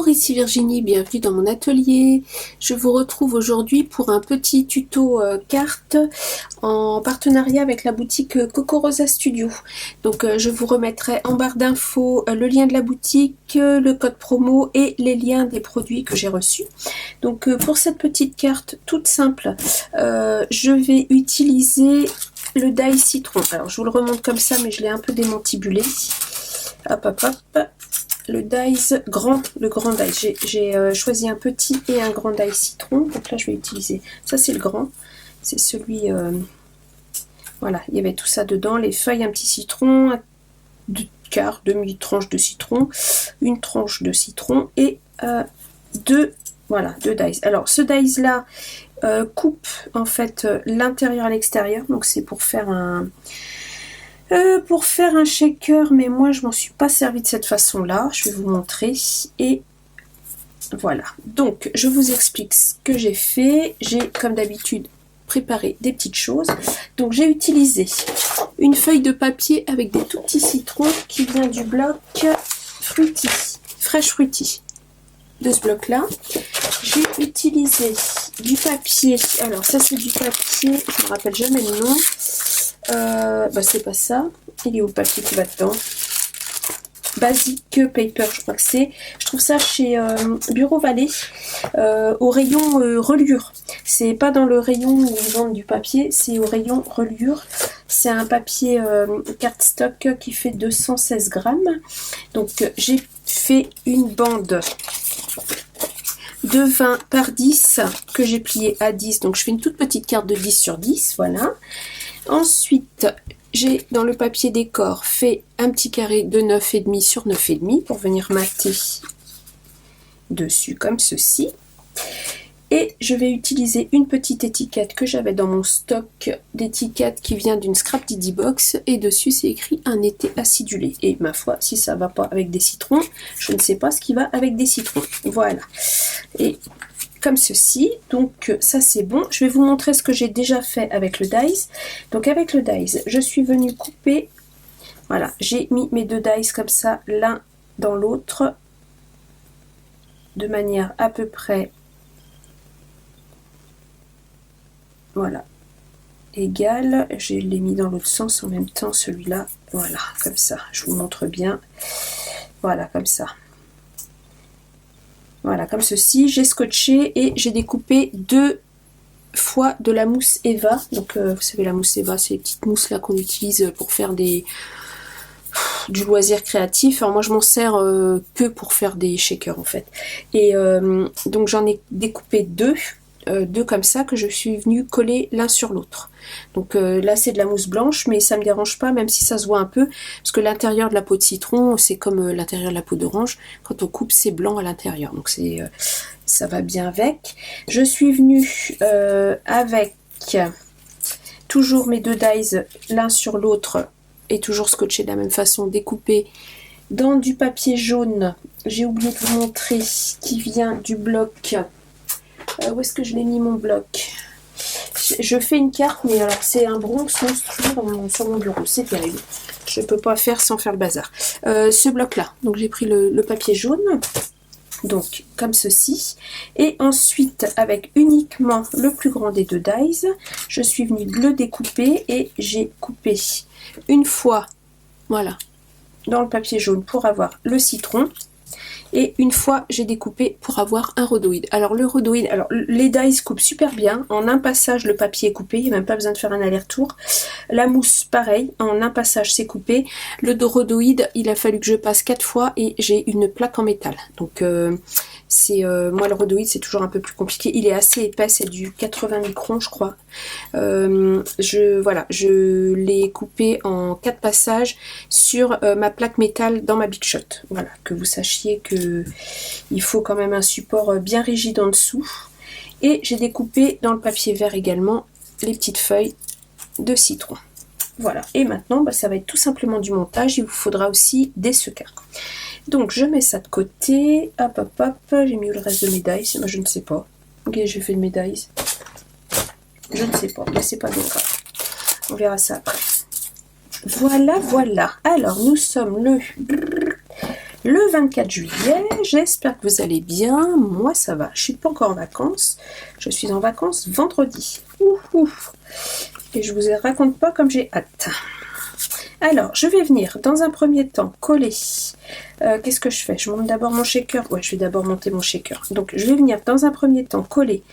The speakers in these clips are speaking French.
ici Virginie, bienvenue dans mon atelier. Je vous retrouve aujourd'hui pour un petit tuto carte en partenariat avec la boutique Coco Rosa Studio. Donc je vous remettrai en barre d'infos le lien de la boutique, le code promo et les liens des produits que j'ai reçus. Donc pour cette petite carte toute simple, je vais utiliser le die citron. Alors je vous le remonte comme ça, mais je l'ai un peu démantibulé. Hop hop hop. Le dice grand, le grand dice. J'ai choisi un petit et un grand dice citron. Donc là, je vais utiliser. Ça, c'est le grand. C'est celui. Voilà, il y avait tout ça dedans. Les feuilles, un petit citron, deux quarts, demi-tranche de citron, une tranche de citron et deux dice. Alors, ce dice là coupe en fait l'intérieur à l'extérieur. Donc, c'est pour faire un shaker, mais moi je m'en suis pas servi de cette façon là, je vais vous montrer. Et voilà, donc je vous explique ce que j'ai fait. J'ai comme d'habitude préparé des petites choses. Donc j'ai utilisé une feuille de papier avec des tout petits citrons qui vient du bloc Fruity, Fresh Fruity, de ce bloc là. J'ai utilisé du papier, alors ça c'est du papier, je me rappelle jamais le nom. C'est pas ça. Il est où le papier qui va dedans? Basic Paper, je crois que c'est. Je trouve ça chez Bureau Vallée, au rayon reliure. C'est pas dans le rayon où ils vendent du papier, c'est au rayon reliure. C'est un papier cardstock qui fait 216 grammes. Donc j'ai fait une bande de 20 par 10 que j'ai plié à 10. Donc je fais une toute petite carte de 10 sur 10, voilà. Ensuite, j'ai dans le papier décor fait un petit carré de 9,5 sur 9,5 pour venir mater dessus comme ceci. Et je vais utiliser une petite étiquette que j'avais dans mon stock d'étiquettes qui vient d'une Scrap Didi Box. Et dessus, c'est écrit un été acidulé. Et ma foi, si ça va pas avec des citrons, je ne sais pas ce qui va avec des citrons. Voilà. Et comme ceci, donc ça c'est bon. Je vais vous montrer ce que j'ai déjà fait avec le dice. Donc avec le dice, je suis venue couper, voilà, j'ai mis mes deux dice comme ça, l'un dans l'autre, de manière à peu près, voilà, égale. Je l'ai mis dans l'autre sens en même temps, celui-là, voilà, comme ça, je vous montre bien, voilà, comme ça. Voilà, comme ceci, j'ai scotché et j'ai découpé deux fois de la mousse Eva. Donc vous savez, la mousse Eva, c'est les petites mousses là qu'on utilise pour faire du loisir créatif. Alors moi je m'en sers que pour faire des shakers en fait. Et donc j'en ai découpé deux comme ça que je suis venue coller l'un sur l'autre. Donc là c'est de la mousse blanche, mais ça me dérange pas, même si ça se voit un peu, parce que l'intérieur de la peau de citron, c'est comme l'intérieur de la peau d'orange. Quand on coupe, c'est blanc à l'intérieur, donc c'est ça va bien avec. Je suis venue avec toujours mes deux dies l'un sur l'autre et toujours scotché de la même façon, découpé dans du papier jaune. J'ai oublié de vous montrer, qui vient du bloc. Où est-ce que je l'ai mis mon bloc? Je fais une carte, mais alors c'est un bronze monstrueux sur mon bureau, c'est terrible. Je ne peux pas faire sans faire le bazar. Ce bloc-là, donc j'ai pris le papier jaune, donc comme ceci. Et ensuite, avec uniquement le plus grand des deux dies, je suis venue le découper et j'ai coupé une fois, voilà, dans le papier jaune pour avoir le citron. Et une fois j'ai découpé pour avoir un rhodoïde. Alors le rhodoïde, alors les dies coupent super bien. En un passage le papier est coupé, il n'y a même pas besoin de faire un aller-retour. La mousse pareil, en un passage c'est coupé. Le rhodoïde, il a fallu que je passe 4 fois et j'ai une plaque en métal. Donc moi le rhodoïde c'est toujours un peu plus compliqué. Il est assez épais, c'est du 80 microns je crois. Je l'ai coupé en 4 passages sur ma plaque métal dans ma Big Shot. Voilà, que vous sachiez que il faut quand même un support bien rigide en dessous. Et j'ai découpé dans le papier vert également les petites feuilles de citron. Voilà, et maintenant ça va être tout simplement du montage. Il vous faudra aussi des sequins. Donc je mets ça de côté. Hop hop hop, j'ai mis le reste de mes dies. Moi je ne sais pas. Ok, j'ai fait de mes dies. Je ne sais pas, mais c'est pas grave. On verra ça après. Voilà, voilà. Alors nous sommes le le 24 juillet. J'espère que vous allez bien. Moi, ça va. Je suis pas encore en vacances. Je suis en vacances vendredi. Ouh. Et je vous raconte pas comme j'ai hâte. Alors, je vais venir dans un premier temps coller. Qu'est-ce que je fais? Je monte d'abord mon shaker. Ouais, je vais d'abord monter mon shaker. Donc, je vais venir dans un premier temps coller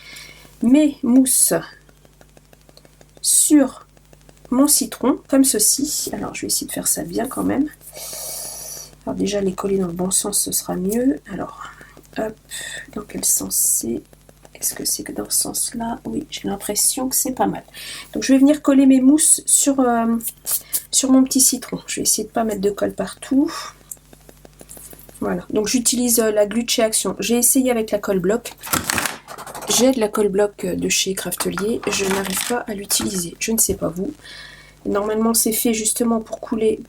mes mousses sur mon citron, comme ceci. Alors, je vais essayer de faire ça bien quand même. Alors, déjà, les coller dans le bon sens, ce sera mieux. Alors, hop, dans quel sens c'est? Est-ce que c'est que dans ce sens-là? Oui, j'ai l'impression que c'est pas mal. Donc, je vais venir coller mes mousses sur mon petit citron. Je vais essayer de ne pas mettre de colle partout. Voilà. Donc, j'utilise la glue de chez Action. J'ai essayé avec la colle bloc. J'ai de la colle bloc de chez Craftelier. Je n'arrive pas à l'utiliser. Je ne sais pas vous. Normalement, c'est fait justement pour coller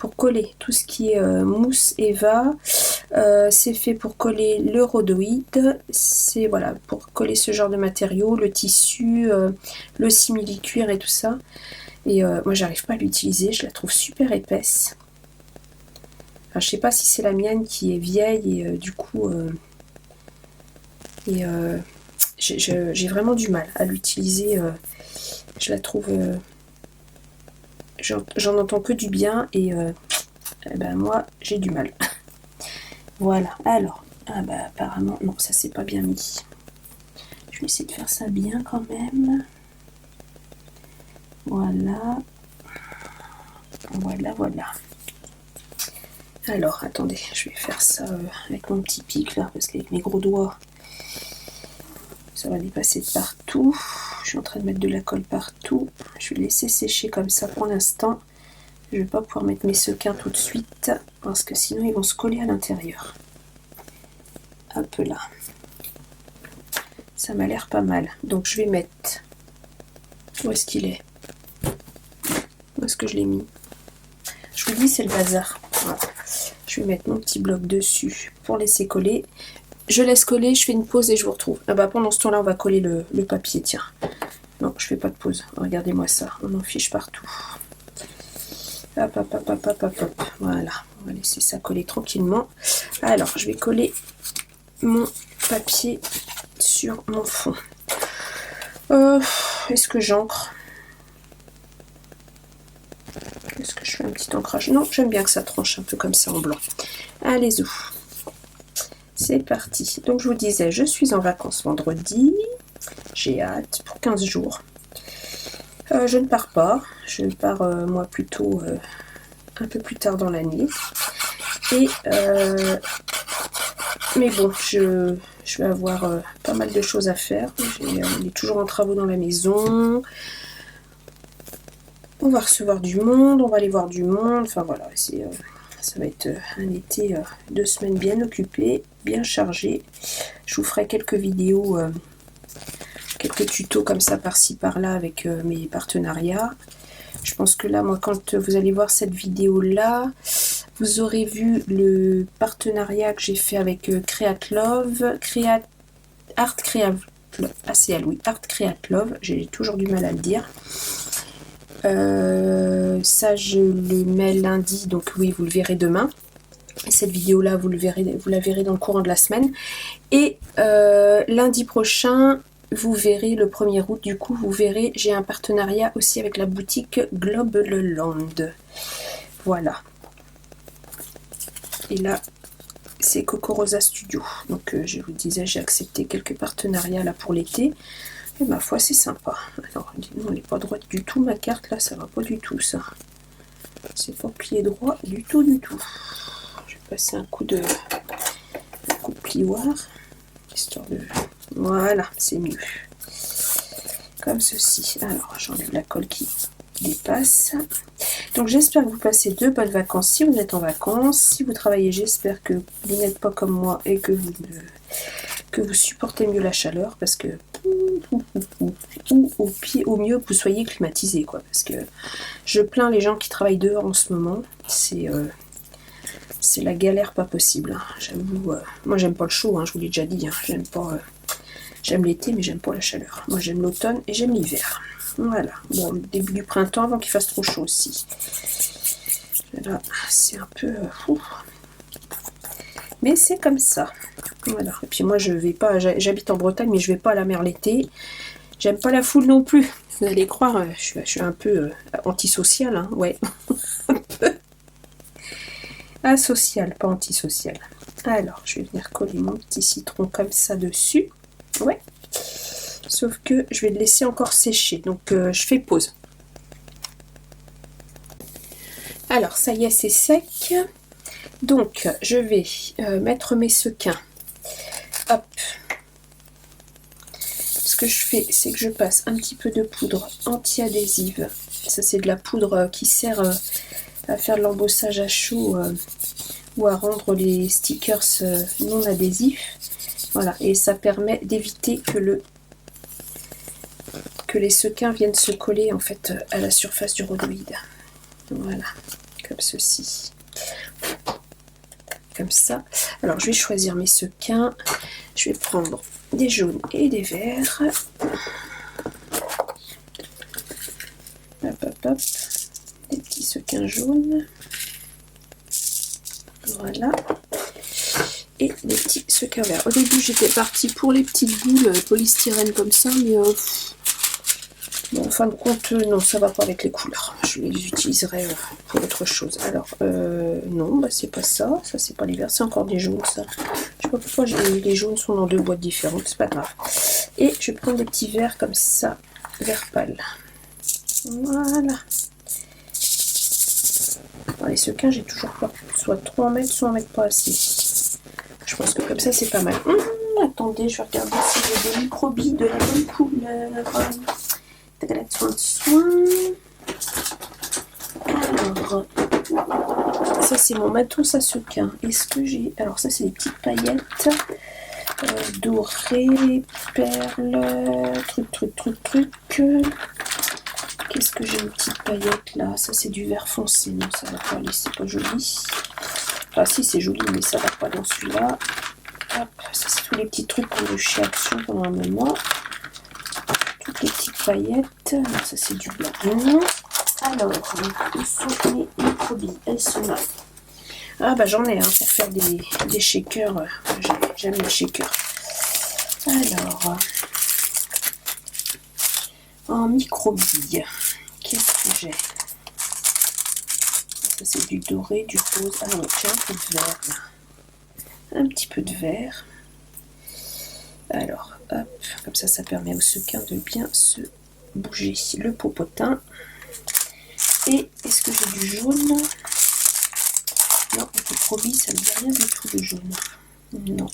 tout ce qui est mousse Eva. C'est fait pour coller le rhodoïde. C'est voilà, pour coller ce genre de matériaux, le tissu, le simili-cuir et tout ça. Et moi, j'arrive pas à l'utiliser. Je la trouve super épaisse. Enfin, je sais pas si c'est la mienne qui est vieille et du coup, j'ai vraiment du mal à l'utiliser. Je la trouve. J'en entends que du bien et ben moi j'ai du mal. Voilà, alors, ah bah apparemment, non, ça c'est pas bien mis. Je vais essayer de faire ça bien quand même. Voilà. Voilà. Alors, attendez, je vais faire ça avec mon petit pic là, parce qu'avec mes gros doigts, ça va dépasser de partout. Je suis en train de mettre de la colle partout. Je vais laisser sécher comme ça pour l'instant. Je ne vais pas pouvoir mettre mes sequins tout de suite parce que sinon ils vont se coller à l'intérieur. Hop là. Ça m'a l'air pas mal. Donc je vais mettre... Où est-ce qu'il est? Où est-ce que je l'ai mis? Je vous dis, c'est le bazar. Voilà. Je vais mettre mon petit bloc dessus pour laisser coller. Je laisse coller, je fais une pause et je vous retrouve. Ah bah pendant ce temps-là, on va coller le papier, tiens. Non, je fais pas de pause. Regardez-moi ça. On en fiche partout. Hop. Voilà. On va laisser ça coller tranquillement. Alors, je vais coller mon papier sur mon fond. Est-ce que j'ancre? Est-ce que je fais un petit ancrage? Non, j'aime bien que ça tranche un peu comme ça en blanc. Allez-y. C'est parti. Donc, je vous disais, je suis en vacances vendredi. J'ai hâte pour 15 jours. Je ne pars pas. Je pars, moi, plutôt un peu plus tard dans l'année. Et, mais bon, je vais avoir pas mal de choses à faire. On est toujours en travaux dans la maison. On va recevoir du monde. On va aller voir du monde. Enfin, voilà, ça va être un été 2 semaines bien occupé, bien chargé. Je vous ferai quelques vidéos, quelques tutos comme ça par-ci par-là avec mes partenariats. Je pense que là, moi, quand vous allez voir cette vidéo-là, vous aurez vu le partenariat que j'ai fait avec Creatlove, Art Creatlove, ACL, oui, Art Creatlove. J'ai toujours du mal à le dire. Ça je le mets lundi, donc oui, vous le verrez demain. Et cette vidéo là vous la verrez dans le courant de la semaine. Et lundi prochain, vous verrez le 1er août, du coup vous verrez, j'ai un partenariat aussi avec la boutique Globeland. Voilà. Et là c'est Coco Rosa Studio. Donc je vous disais, j'ai accepté quelques partenariats là pour l'été. Et ma foi, c'est sympa. Alors, on n'est pas droite du tout, ma carte, là, ça va pas du tout, ça. C'est pas plié droit du tout. Je vais passer un coup de plioir, histoire de... Voilà, c'est mieux. Comme ceci. Alors, j'enlève la colle qui dépasse. Donc, j'espère que vous passez de bonnes vacances si vous êtes en vacances. Si vous travaillez, j'espère que vous n'êtes pas comme moi et que vous supportez mieux la chaleur, parce que ou au mieux que vous soyez climatisé, quoi, parce que je plains les gens qui travaillent dehors en ce moment. C'est la galère pas possible, hein. J'avoue, moi j'aime pas le chaud, hein, je vous l'ai déjà dit, hein. J'aime l'été mais j'aime pas la chaleur. Moi j'aime l'automne et j'aime l'hiver. Voilà, bon, le début du printemps avant qu'il fasse trop chaud aussi. Là c'est un peu Mais c'est comme ça. Voilà. Et puis moi, je vais pas, j'habite en Bretagne, mais je vais pas à la mer l'été. J'aime pas la foule non plus. Vous allez croire, je suis un peu antisociale, hein, ouais. Asocial, pas antisocial. Alors, je vais venir coller mon petit citron comme ça dessus. Ouais. Sauf que je vais le laisser encore sécher. Donc, je fais pause. Alors, ça y est, c'est sec. Donc, je vais mettre mes sequins. Hop. Ce que je fais, c'est que je passe un petit peu de poudre anti-adhésive. Ça, c'est de la poudre qui sert à faire de l'embossage à chaud ou à rendre les stickers non adhésifs. Voilà, et ça permet d'éviter que les sequins viennent se coller en fait à la surface du rhodoïde. Voilà, comme ceci. Comme ça. Alors, je vais choisir mes sequins. Je vais prendre des jaunes et des verts. Hop, hop, hop. Des petits sequins jaunes. Voilà. Et des petits sequins verts. Au début, j'étais partie pour les petites boules polystyrène comme ça, mais bon, en fin de compte, non, ça va pas avec les couleurs. Je les utiliserai pour autre chose. Alors, non, bah, c'est pas ça. Ça, c'est pas les verts. C'est encore des jaunes, ça. Je sais pas pourquoi les jaunes sont dans deux boîtes différentes. C'est pas grave. Et je vais prendre des petits verts comme ça. Vert pâle. Voilà. Alors, les sequins, j'ai toujours peur soit trop en mettre, soit en mettre pas assez. Je pense que comme ça, c'est pas mal. Attendez, je vais regarder si j'ai des microbilles de la bonne couleur. Soin. Alors, ça c'est mon matos à sequins. Est-ce que j'ai... Alors ça c'est des petites paillettes dorées, perles, truc. Qu'est-ce que j'ai une petite paillette là? Ça c'est du vert foncé. Non, ça va pas aller, c'est pas joli. Enfin si, c'est joli, mais ça va pas dans celui-là. Hop, ça c'est tous les petits trucs qu'on a eu chez Action pendant un moment. Toutes les petites paillettes. Non, ça c'est du blanc. Alors, où sont mes microbilles? Elles sont là. Ah bah j'en ai pour faire des shakers. J'aime les shakers. Alors, en microbilles, qu'est-ce que j'ai? Ça c'est du doré, du rose. Ah non, j'ai un peu de vert là. Un petit peu de vert. Alors, hop, comme ça permet au sequin de bien se bouger. Le popotin. Et est-ce que j'ai du jaune? Non, le microbilles, ça ne dit rien du tout le jaune. Non.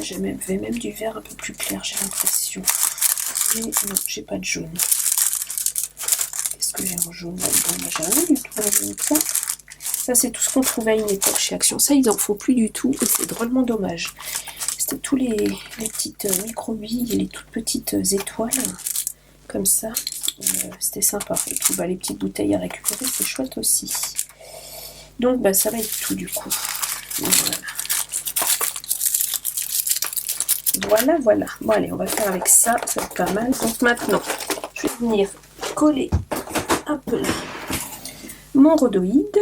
J'avais même du vert un peu plus clair, j'ai l'impression. Mais non, j'ai pas de jaune. Qu'est-ce que j'ai en jaune là-dedans? J'ai rien du tout en jaune. Ça, c'est tout ce qu'on trouvait à une époque chez Action. Ça, ils en font plus du tout et c'est drôlement dommage. C'était tous les petites microbilles et les toutes petites étoiles comme ça. C'était sympa. Et puis bah, les petites bouteilles à récupérer, c'est chouette aussi. Donc bah, ça va être tout du coup. Voilà. Bon allez, on va faire avec ça. Ça va être pas mal. Donc maintenant, je vais venir coller un peu mon rhodoïde.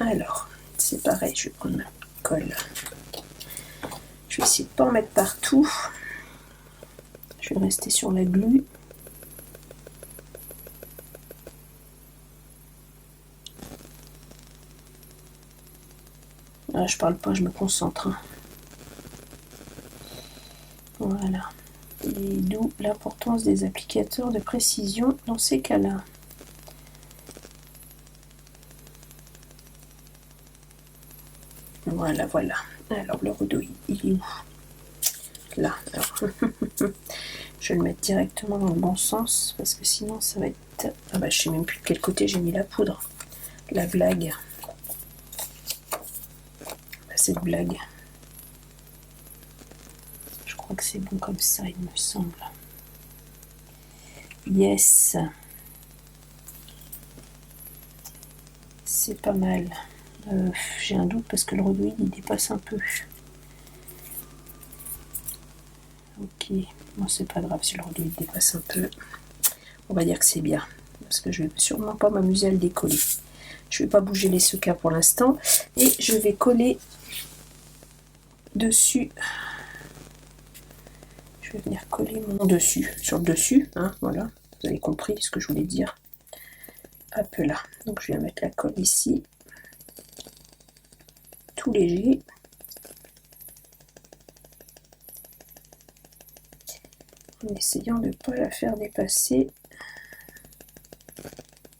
Alors, c'est pareil, je vais prendre ma colle. Je vais essayer de ne pas en mettre partout. Je vais rester sur la glu. Ah, je parle pas, je me concentre. Hein. Voilà. Et d'où l'importance des applicateurs de précision dans ces cas-là. Voilà. Alors, le rhodoïde, il est où? Là. Alors, je vais le mettre directement dans le bon sens, parce que sinon, ça va être... Ah bah, je sais même plus de quel côté j'ai mis la poudre. La blague. Cette blague. Je crois que c'est bon comme ça, il me semble. Yes. C'est pas mal. J'ai un doute parce que le rhodoïde il dépasse un peu. Ok, bon c'est pas grave si le rhodoïde dépasse un peu. On va dire que c'est bien parce que je vais sûrement pas m'amuser à le décoller. Je ne vais pas bouger les sequins pour l'instant. Et je vais coller dessus. Je vais venir coller mon dessus, sur le dessus, hein, voilà. Vous avez compris ce que je voulais dire. Hop là. Donc je viens mettre la colle ici. Tout léger. En essayant de ne pas la faire dépasser.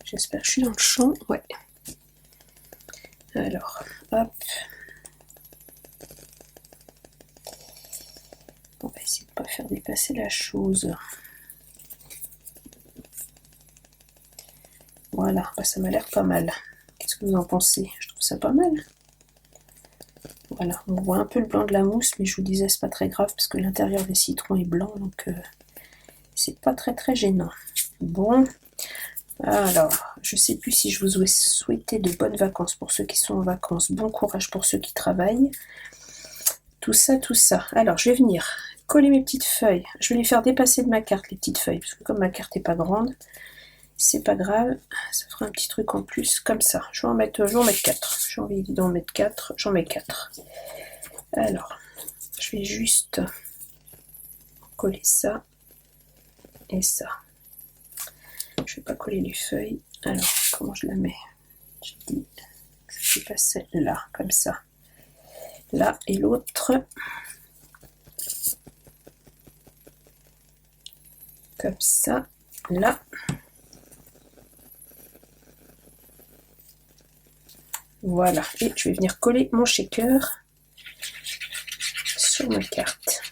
J'espère que je suis dans le champ. Ouais. Alors, hop. On va essayer de ne pas faire dépasser la chose. Voilà, bah ça m'a l'air pas mal. Qu'est-ce que vous en pensez? Je trouve ça pas mal. Voilà, on voit un peu le blanc de la mousse, mais je vous disais, c'est pas très grave parce que l'intérieur des citrons est blanc, donc c'est pas très gênant. Bon, alors, je sais plus si je vous ai souhaité de bonnes vacances pour ceux qui sont en vacances, bon courage pour ceux qui travaillent. Tout ça. Alors, je vais venir coller mes petites feuilles. Je vais les faire dépasser de ma carte, les petites feuilles, parce que comme ma carte n'est pas grande, c'est pas grave, ça fera un petit truc en plus, comme ça. Je vais en mettre 4. J'ai envie d'en mettre 4, j'en mets 4. Alors, je vais juste coller ça et ça. Je vais pas coller les feuilles. Alors, comment je la mets? Je dis, je vais passer là, comme ça. Là, et l'autre, comme ça, là. Voilà, et je vais venir coller mon shaker sur ma carte.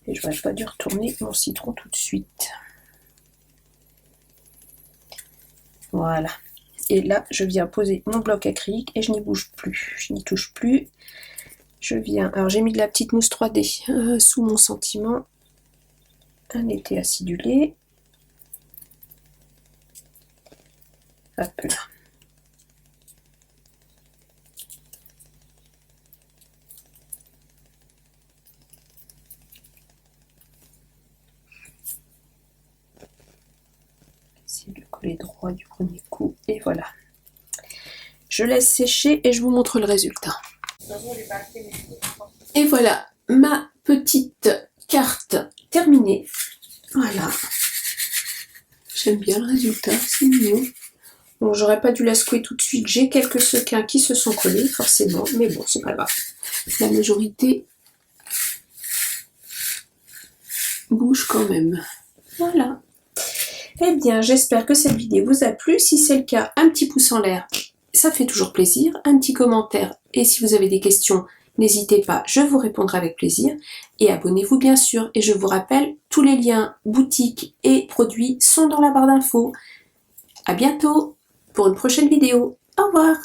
Et je n'aurais pas dû retourner mon citron tout de suite. Voilà. Et là, je viens poser mon bloc acrylique et je n'y bouge plus. Je n'y touche plus. Je viens... Alors, j'ai mis de la petite mousse 3D sous mon sentiment. Un été acidulé. Hop là. Essayer de le coller droit du premier coup. Et voilà. Je laisse sécher et je vous montre le résultat. Et voilà ma petite carte terminée. Voilà. J'aime bien le résultat, c'est mignon. Bon, j'aurais pas dû la secouer tout de suite. J'ai quelques sequins qui se sont collés, forcément. Mais bon, c'est pas grave. La majorité bouge quand même. Voilà. Eh bien, j'espère que cette vidéo vous a plu. Si c'est le cas, un petit pouce en l'air, ça fait toujours plaisir. Un petit commentaire. Et si vous avez des questions, n'hésitez pas, je vous répondrai avec plaisir. Et abonnez-vous bien sûr. Et je vous rappelle, tous les liens, boutiques et produits sont dans la barre d'infos. À bientôt pour une prochaine vidéo. Au revoir.